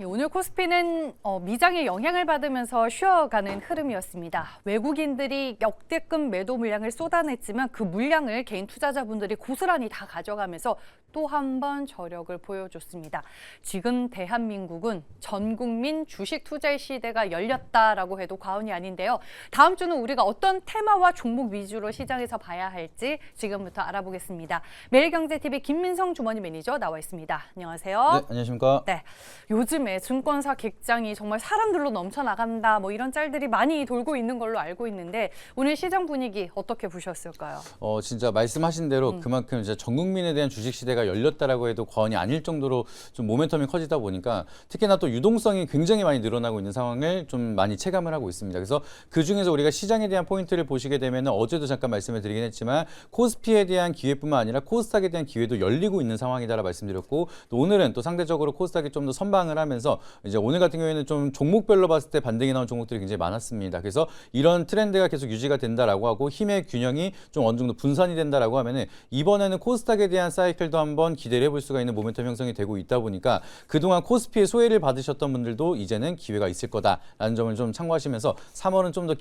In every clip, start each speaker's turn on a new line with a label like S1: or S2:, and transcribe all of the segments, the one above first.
S1: 오늘 코스피는 미장의 영향을 받으면서 쉬어가는 흐름이었습니다. 외국인들이 역대급 매도 물량을 쏟아냈지만 그 물량을 개인 투자자분들이 고스란히 다 가져가면서 또 한 번 저력을 보여줬습니다. 지금 대한민국은 전 국민 주식 투자의 시대가 열렸다라고 해도 과언이 아닌데요. 다음 주는 우리가 어떤 테마와 종목 위주로 시장에서 봐야 할지 지금부터 알아보겠습니다. 매일경제TV 김민성 주머니 매니저 나와 있습니다. 안녕하세요.
S2: 네, 안녕하십니까.
S1: 네, 요즘에 증권사 객장이 정말 사람들로 넘쳐나간다 뭐 이런 짤들이 많이 돌고 있는 걸로 알고 있는데 오늘 시장 분위기 어떻게 보셨을까요?
S2: 진짜 말씀하신 대로 그만큼 이제 전 국민에 대한 주식 시대가 열렸다라고 해도 과언이 아닐 정도로 좀 모멘텀이 커지다 보니까 특히나 또 유동성이 굉장히 많이 늘어나고 있는 상황을 좀 많이 체감을 하고 있습니다. 그래서 그 중에서 우리가 시장에 대한 포인트를 보시게 되면 어제도 잠깐 말씀을 드리긴 했지만 코스피에 대한 기회뿐만 아니라 코스닥에 대한 기회도 열리고 있는 상황이다라 말씀드렸고 또 오늘은 또 상대적으로 코스닥이 좀 더 선방을 하면서 이제 오늘 같은 경우에는 좀 종목별로 봤을 때 반등이 나온 종목들이 굉장히 많았습니다. 그래서 이런 트렌드가 계속 유지가 된다라고 하고 힘의 균형이 좀 어느 정도 분산이 된다라고 하면은 이번에는 코스닥에 대한 사이클도 한번 기대를 해볼 수가 있는 모멘텀 형성이 되고 있다 보니까 그동안 코스피의 소외를 받으셨던 분들도 이제는 기회가 있을 거다라는 점을 좀 참고하시면서 3월은 좀 더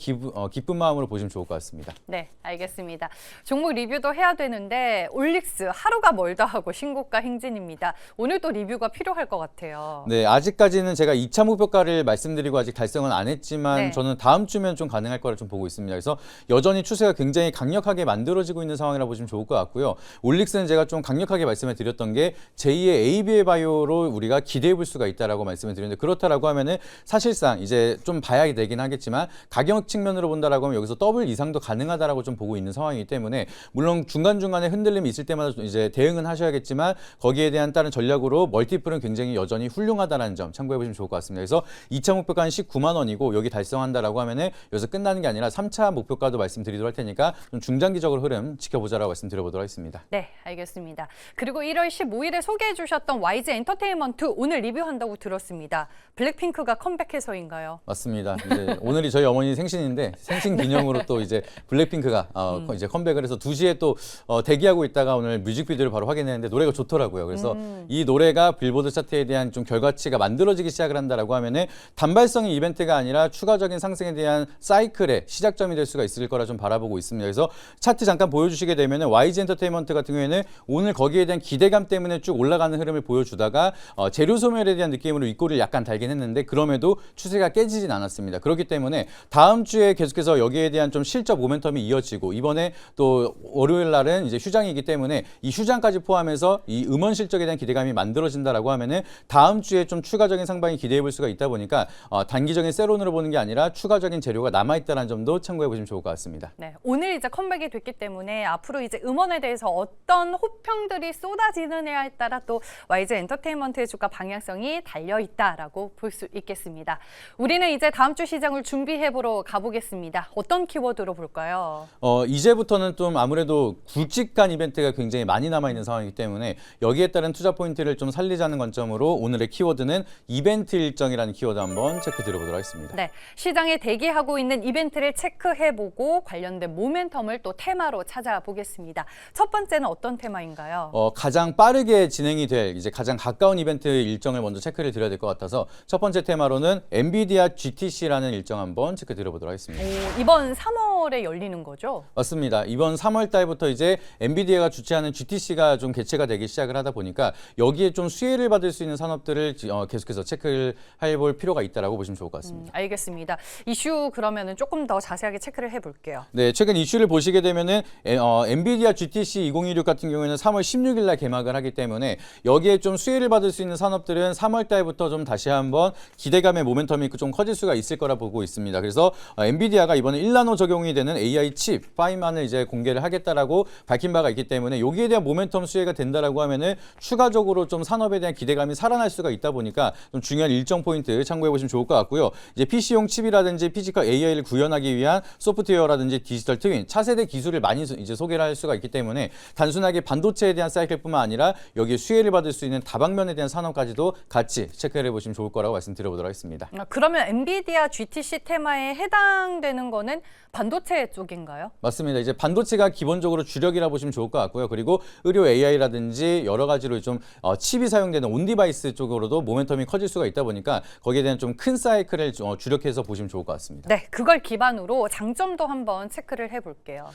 S2: 기쁜 마음으로 보시면 좋을 것 같습니다.
S1: 네, 알겠습니다. 종목 리뷰도 해야 되는데 올릭스 하루가 멀다 하고 신고가 행진입니다. 오늘 또 리뷰가 필요할 것 같아요.
S2: 네, 아직까지는 제가 2차 목표가를 말씀드리고 아직 달성은 안 했지만
S1: 네.
S2: 저는 다음 주면 좀 가능할 거라 좀 보고 있습니다. 그래서 여전히 추세가 굉장히 강력하게 만들어지고 있는 상황이라 보시면 좋을 것 같고요. 올릭스는 제가 좀 강력하게 말씀을 드렸던 게 제2의 ABA 바이오로 우리가 기대해 볼 수가 있다라고 말씀을 드렸는데 그렇다라고 하면은 사실상 이제 좀 봐야 되긴 하겠지만 가격 측면으로 본다라고 하면 여기서 더블 이상도 가능하다라고 좀 보고 있는 상황이기 때문에 물론 중간중간에 흔들림이 있을 때마다 이제 대응은 하셔야겠지만 거기에 대한 다른 전략으로 멀티플은 굉장히 여전히 훌륭하다는 점 참고해 보시면 좋을 것 같습니다. 그래서 2차 목표가는 19만 원이고 여기 달성한다라고 하면은 여기서 끝나는 게 아니라 3차 목표가도 말씀드리도록 할 테니까 좀 중장기적으로 흐름 지켜보자라고 말씀드려보도록 하겠습니다.
S1: 네, 알겠습니다. 그리고 1월 15일에 소개해 주셨던 YG 엔터테인먼트 오늘 리뷰한다고 들었습니다. 블랙핑크가 컴백해서인가요?
S2: 맞습니다. 이제 오늘이 저희 어머니 생신인데 생신 기념으로 또 이제 블랙핑크가 이제 컴백을 해서 2시에 또 대기하고 있다가 오늘 뮤직비디오를 바로 확인했는데 노래가 좋더라고요. 그래서 이 노래가 빌보드 차트에 대한 좀 결과치가 만들어지기 시작을 한다라고 하면은 단발성의 이벤트가 아니라 추가적인 상승에 대한 사이클의 시작점이 될 수가 있을 거라 좀 바라보고 있습니다. 그래서 차트 잠깐 보여주시게 되면은 YG 엔터테인먼트 같은 경우에는 오늘 거기에 대한 기대감 때문에 쭉 올라가는 흐름을 보여주다가 재료 소멸에 대한 느낌으로 윗골을 약간 달긴 했는데 그럼에도 추세가 깨지진 않았습니다. 그렇기 때문에 다음 주에 계속해서 여기에 대한 좀 실적 모멘텀이 이어지고 이번에 또 월요일 날은 이제 휴장이기 때문에 이 휴장까지 포함해서 이 음원 실적에 대한 기대감이 만들어진다라고 하면은 다음 주에 좀 추가적인 상방이 기대해 볼 수가 있다 보니까 단기적인 세론으로 보는 게 아니라 추가적인 재료가 남아있다는 점도 참고해 보시면 좋을 것 같습니다.
S1: 네, 오늘 이제 컴백이 됐기 때문에 앞으로 이제 음원에 대해서 어떤 호평들이 쏟아지느냐에 따라 또 YG 엔터테인먼트의 주가 방향성이 달려 있다라고 볼 수 있겠습니다. 우리는 이제 다음 주 시장을 준비해 보러 가보겠습니다. 어떤 키워드로 볼까요?
S2: 이제부터는 좀 아무래도 굵직한 이벤트가 굉장히 많이 남아있는 상황이기 때문에 여기에 따른 투자 포인트를 좀 살리자는 관점으로 오늘의 키워드는 이벤트 일정이라는 키워드 한번 체크 드려보도록 하겠습니다.
S1: 네, 시장에 대기하고 있는 이벤트를 체크해보고 관련된 모멘텀을 또 테마로 찾아보겠습니다. 첫 번째는 어떤 테마인가요?
S2: 가장 빠르게 진행이 될 이제 가장 가까운 이벤트 일정을 먼저 체크를 드려야 될 것 같아서 첫 번째 테마로는 엔비디아 GTC라는 일정 한번 체크 드려보도록 하겠습니다.
S1: 이번 3월에 열리는 거죠?
S2: 맞습니다. 이번 3월 달부터 이제 엔비디아가 주최하는 GTC가 좀 개최가 되기 시작을 하다 보니까 여기에 좀 수혜를 받을 수 있는 산업들을 계속해서 체크를 해볼 필요가 있다라고 보시면 좋을 것 같습니다.
S1: 알겠습니다. 이슈 그러면은 조금 더 자세하게 체크를 해볼게요.
S2: 네, 최근 이슈를 보시게 되면은 엔비디아 GTC 2026 같은 경우에는 3월 16일 날 개막을 하기 때문에 여기에 좀 수혜를 받을 수 있는 산업들은 3월 달부터 좀 다시 한번 기대감의 모멘텀이 좀 커질 수가 있을 거라 보고 있습니다. 그래서 엔비디아가 이번에 1나노 적용이 되는 AI 칩 5만을 이제 공개를 하겠다라고 밝힌 바가 있기 때문에 여기에 대한 모멘텀 수혜가 된다라고 하면은 추가적으로 좀 산업에 대한 기대감이 살아날 수가 있다 보니까 좀 중요한 일정 포인트 참고해 보시면 좋을 것 같고요. 이제 PC용 칩이라든지 피지컬 AI를 구현하기 위한 소프트웨어라든지 디지털 트윈 차세대 기술을 많이 이제 소개를 할 수가 있기 때문에 단순하게 반도체에 대한 사이클 메디테크뿐만 아니라 여기에 수혜를 받을 수 있는 다방면에 대한 산업까지도 같이 체크를 해보시면 좋을 거라고 말씀드려보도록 하겠습니다.
S1: 그러면 엔비디아 GTC 테마에 해당되는 거는 반도체 쪽인가요?
S2: 맞습니다. 이제 반도체가 기본적으로 주력이라 보시면 좋을 것 같고요. 그리고 의료 AI라든지 여러 가지로 좀 칩이 사용되는 온디바이스 쪽으로도 모멘텀이 커질 수가 있다 보니까 거기에 대한 좀 큰 사이클을 주력해서 보시면 좋을 것 같습니다.
S1: 네, 그걸 기반으로 장점도 한번 체크를 해볼게요.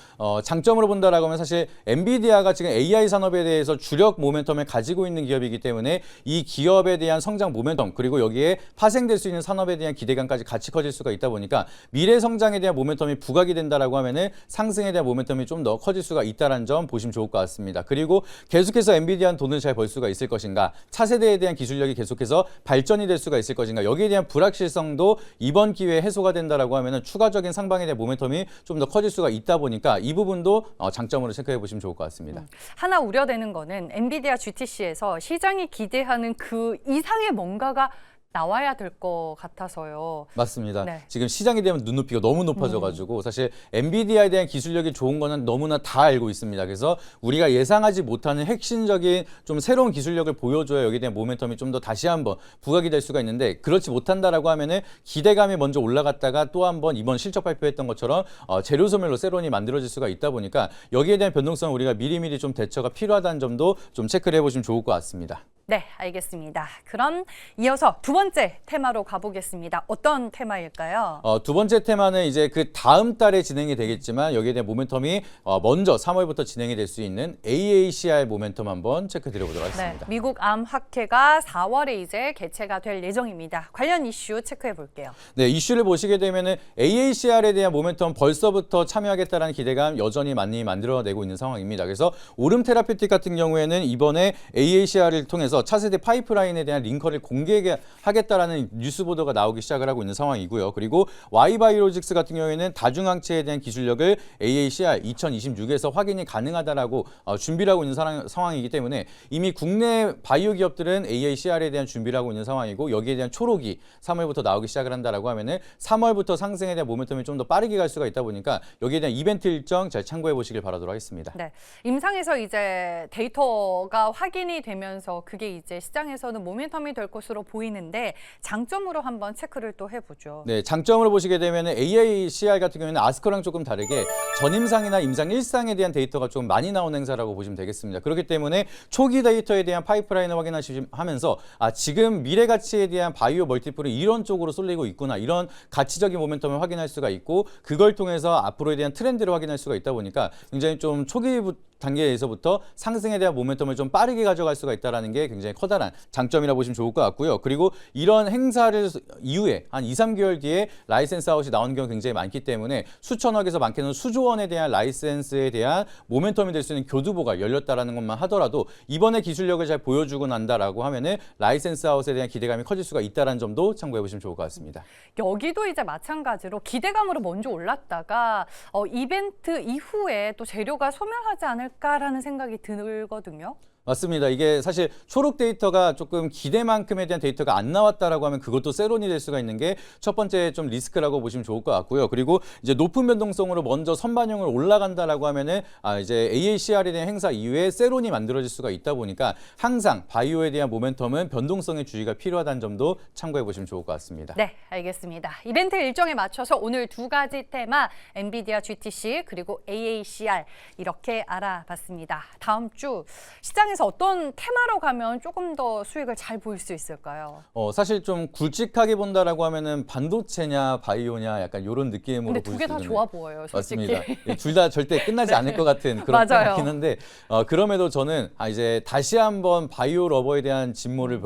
S2: 장점으로 본다라고 하면 사실 엔비디아가 지금 AI 산업에 대해서 주력 모멘텀을 가지고 있는 기업이기 때문에 이 기업에 대한 성장 모멘텀 그리고 여기에 파생될 수 있는 산업에 대한 기대감까지 같이 커질 수가 있다 보니까 미래 성장에 대한 모멘텀이 부각이 된다라고 하면은 상승에 대한 모멘텀이 좀 더 커질 수가 있다는 점 보시면 좋을 것 같습니다. 그리고 계속해서 엔비디아는 돈을 잘 벌 수가 있을 것인가, 차세대에 대한 기술력이 계속해서 발전이 될 수가 있을 것인가, 여기에 대한 불확실성도 이번 기회에 해소가 된다라고 하면은 추가적인 상방에 대한 모멘텀이 좀 더 커질 수가 있다 보니까 이 부분도 장점으로 체크해 보시면 좋을 것 같습니다.
S1: 하나 우려되는 거는 엔비디아 GTC에서 시장이 기대하는 그 이상의 뭔가가 나와야 될 것 같아서요.
S2: 맞습니다.
S1: 네.
S2: 지금 시장에 대한 눈높이가 너무 높아져가지고 사실 엔비디아에 대한 기술력이 좋은 거는 너무나 다 알고 있습니다. 그래서 우리가 예상하지 못하는 핵심적인 좀 새로운 기술력을 보여줘야 여기에 대한 모멘텀이 좀 더 다시 한번 부각이 될 수가 있는데 그렇지 못한다라고 하면은 기대감이 먼저 올라갔다가 또 한번 이번 실적 발표했던 것처럼 재료 소멸로 세론이 만들어질 수가 있다 보니까 여기에 대한 변동성 우리가 미리미리 좀 대처가 필요하다는 점도 좀 체크를 해보시면 좋을 것 같습니다.
S1: 네, 알겠습니다. 그럼 이어서 두 번째 테마로 가보겠습니다. 어떤 테마일까요?
S2: 두 번째 테마는 이제 그 다음 달에 진행이 되겠지만 여기에 대한 모멘텀이 먼저 3월부터 진행이 될 수 있는 AACR 모멘텀 한번 체크 드려보도록
S1: 네,
S2: 하겠습니다.
S1: 미국 암학회가 4월에 이제 개최가 될 예정입니다. 관련 이슈 체크해 볼게요.
S2: 네, 이슈를 보시게 되면은 AACR에 대한 모멘텀 벌써부터 참여하겠다라는 기대감 여전히 많이 만들어내고 있는 상황입니다. 그래서 오름 테라피틱 같은 경우에는 이번에 AACR을 통해서 차세대 파이프라인에 대한 링커를 공개하겠다라는 뉴스 보도가 나오기 시작을 하고 있는 상황이고요. 그리고 Y바이오로직스 같은 경우에는 다중항체에 대한 기술력을 AACR 2026에서 확인이 가능하다라고 준비를 하고 있는 상황이기 때문에 이미 국내 바이오 기업들은 AACR에 대한 준비를 하고 있는 상황이고 여기에 대한 초록이 3월부터 나오기 시작을 한다라고 하면은 3월부터 상승에 대한 모멘텀이 좀 더 빠르게 갈 수가 있다 보니까 여기에 대한 이벤트 일정 잘 참고해 보시길 바라도록 하겠습니다.
S1: 네, 임상에서 이제 데이터가 확인이 되면서 그게 이제 시장에서는 모멘텀이 될 것으로 보이는데 장점으로 한번 체크를 또 해보죠.
S2: 네, 장점으로 보시게 되면 AACR 같은 경우에는 아스코랑 조금 다르게 전임상이나 임상 1상에 대한 데이터가 좀 많이 나오는 행사라고 보시면 되겠습니다. 그렇기 때문에 초기 데이터에 대한 파이프라인을 확인하시면서 지금 미래 가치에 대한 바이오 멀티플이 이런 쪽으로 쏠리고 있구나, 이런 가치적인 모멘텀을 확인할 수가 있고 그걸 통해서 앞으로에 대한 트렌드를 확인할 수가 있다 보니까 굉장히 좀 초기 단계에서부터 상승에 대한 모멘텀을 좀 빠르게 가져갈 수가 있다는 게 굉장히 커다란 장점이라 보시면 좋을 것 같고요. 그리고 이런 행사를 이후에 한 2, 3개월 뒤에 라이센스 아웃이 나오는 경우가 굉장히 많기 때문에 수천억에서 많게는 수조 원에 대한 라이센스에 대한 모멘텀이 될 수 있는 교두보가 열렸다라는 것만 하더라도 이번에 기술력을 잘 보여주고 난다라고 하면은 라이센스 아웃에 대한 기대감이 커질 수가 있다는 점도 참고해 보시면 좋을 것 같습니다.
S1: 여기도 이제 마찬가지로 기대감으로 먼저 올랐다가 이벤트 이후에 또 재료가 소멸하지 않을까라는 생각이 들거든요.
S2: 맞습니다. 이게 사실 초록 데이터가 조금 기대만큼에 대한 데이터가 안 나왔다라고 하면 그것도 세론이 될 수가 있는 게 첫 번째 좀 리스크라고 보시면 좋을 것 같고요. 그리고 이제 높은 변동성으로 먼저 선반영을 올라간다라고 하면은 이제 AACR에 대한 행사 이후에 세론이 만들어질 수가 있다 보니까 항상 바이오에 대한 모멘텀은 변동성의 주의가 필요하다는 점도 참고해 보시면 좋을 것 같습니다.
S1: 네, 알겠습니다. 이벤트 일정에 맞춰서 오늘 두 가지 테마 엔비디아 GTC 그리고 AACR 이렇게 알아봤습니다. 다음 주 시장에서 어떤 테마로 가면 조금 더 수익을 잘 보일 수 있을까요?
S2: 사실 좀 굵직하게 본다라고 하면은 반도체냐 바이오냐 약간 이런 느낌으로
S1: 근데
S2: 볼
S1: 두
S2: 수
S1: 개 다
S2: 있는데
S1: 좋아 보여요, 솔직히.
S2: 맞습니다. 둘 다 절대 끝나지 않을 것 같은 그런
S1: 맞아요.
S2: 생각이긴 한데 그럼에도 저는 이제 다시 한번 바이오 러버에 대한 진모를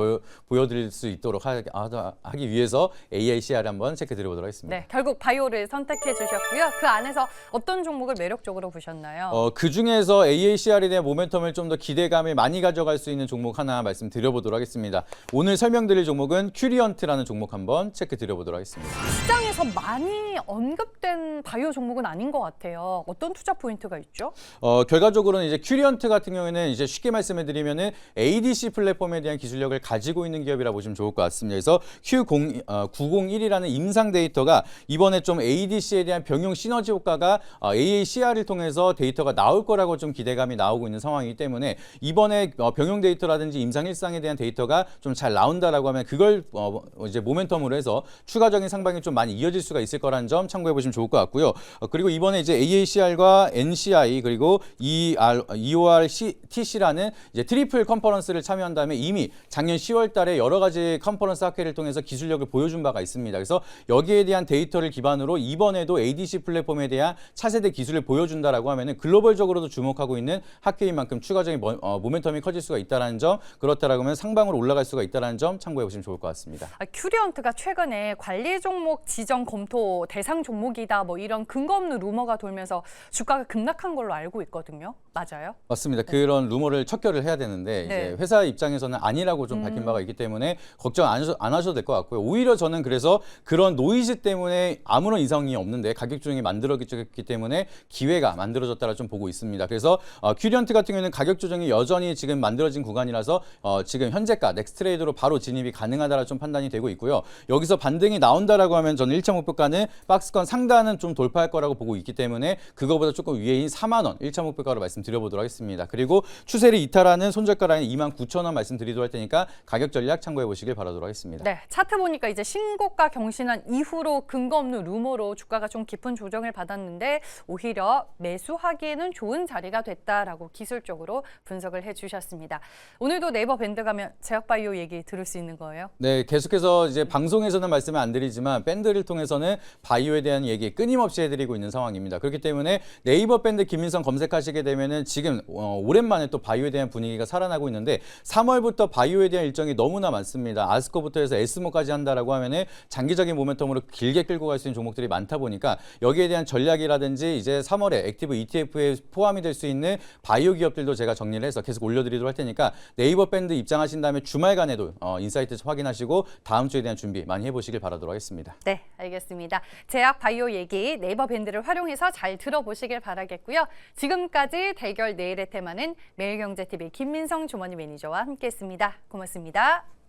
S2: 보여드릴 수 있도록 하기 위해서 AACR 한번 체크 드려보도록 하겠습니다.
S1: 네, 결국 바이오를 선택해 주셨고요. 그 안에서 어떤 종목을 매력적으로 보셨나요?
S2: 그 중에서 AACR에 대한 모멘텀을 좀 더 기대감을 많이 가져갈 수 있는 종목 하나 말씀드려보도록 하겠습니다. 오늘 설명드릴 종목은 큐리언트라는 종목 한번 체크 드려보도록 하겠습니다.
S1: 시장에서 많이 언급된 바이오 종목은 아닌 것 같아요. 어떤 투자 포인트가 있죠?
S2: 결과적으로는 이제 큐리언트 같은 경우에는 이제 쉽게 말씀을 드리면은 ADC 플랫폼에 대한 기술력을 가지고 있는 기업이라 보시면 좋을 것 같습니다. 그래서 Q901이라는 임상 데이터가 이번에 좀 ADC에 대한 병용 시너지 효과가 AACR을 통해서 데이터가 나올 거라고 좀 기대감이 나오고 있는 상황이기 때문에 이번 이번에 병용 데이터라든지 임상 일상에 대한 데이터가 좀 잘 나온다라고 하면 그걸 이제 모멘텀으로 해서 추가적인 상방이 좀 많이 이어질 수가 있을 거라는 점 참고해 보시면 좋을 것 같고요. 그리고 이번에 이제 AACR과 NCI 그리고 EORTC라는 이제 트리플 컨퍼런스를 참여한 다음에 이미 작년 10월 달에 여러 가지 컨퍼런스 학회를 통해서 기술력을 보여준 바가 있습니다. 그래서 여기에 대한 데이터를 기반으로 이번에도 ADC 플랫폼에 대한 차세대 기술을 보여준다라고 하면은 글로벌적으로도 주목하고 있는 학회인 만큼 추가적인 모멘텀이 커질 수가 있다는 점, 그렇다라고 하면 상방으로 올라갈 수가 있다는 점 참고해 보시면 좋을 것 같습니다.
S1: 큐리언트가 최근에 관리 종목 지정 검토 대상 종목이다 뭐 이런 근거 없는 루머가 돌면서 주가가 급락한 걸로 알고 있거든요. 맞아요?
S2: 맞습니다. 그런 루머를 척결을 해야 되는데
S1: 네.
S2: 이제 회사 입장에서는 아니라고 좀 밝힌 바가 있기 때문에 걱정 안 하셔도 될 것 같고요. 오히려 저는 그래서 그런 노이즈 때문에 아무런 이상이 없는데 가격 조정이 만들어졌기 때문에 기회가 만들어졌다라 좀 보고 있습니다. 그래서 큐리언트 같은 경우는 가격 조정이 여전히 지금 만들어진 구간이라서 지금 현재가 넥스트레이드로 바로 진입이 가능하다라 좀 판단이 되고 있고요. 여기서 반등이 나온다라고 하면 저는 1차 목표가는 박스권 상단은 좀 돌파할 거라고 보고 있기 때문에 그거보다 조금 위에인 4만 원 1차 목표가로 말씀드려보도록 하겠습니다. 그리고 추세를 이탈하는 손절가 라인 29,000원 말씀드리도록 할 테니까 가격 전략 참고해 보시길 바라도록 하겠습니다.
S1: 네, 차트 보니까 이제 신고가 경신한 이후로 근거 없는 루머로 주가가 좀 깊은 조정을 받았는데 오히려 매수하기에는 좋은 자리가 됐다라고 기술적으로 분석을 해주셨습니다. 오늘도 네이버 밴드 가면 제약바이오 얘기 들을 수 있는 거예요?
S2: 네, 계속해서 이제 방송에서는 말씀을 안 드리지만 밴드를 통해서는 바이오에 대한 얘기 끊임없이 해드리고 있는 상황입니다. 그렇기 때문에 네이버 밴드 김민성 검색하시게 되면은 지금 오랜만에 또 바이오에 대한 분위기가 살아나고 있는데 3월부터 바이오에 대한 일정이 너무나 많습니다. 아스코부터 해서 에스모까지 한다라고 하면은 장기적인 모멘텀으로 길게 끌고 갈 수 있는 종목들이 많다 보니까 여기에 대한 전략이라든지 이제 3월에 액티브 ETF에 포함이 될 수 있는 바이오 기업들도 제가 정리를 해서 계속 올려드리도록 할 테니까 네이버 밴드 입장하신 다음에 주말간에도 인사이트 확인하시고 다음 주에 대한 준비 많이 해보시길 바라도록 하겠습니다.
S1: 네, 알겠습니다. 제약 바이오 얘기 네이버 밴드를 활용해서 잘 들어보시길 바라겠고요. 지금까지 대결 내일의 테마는 매일경제TV 김민성 조머니 매니저와 함께했습니다. 고맙습니다.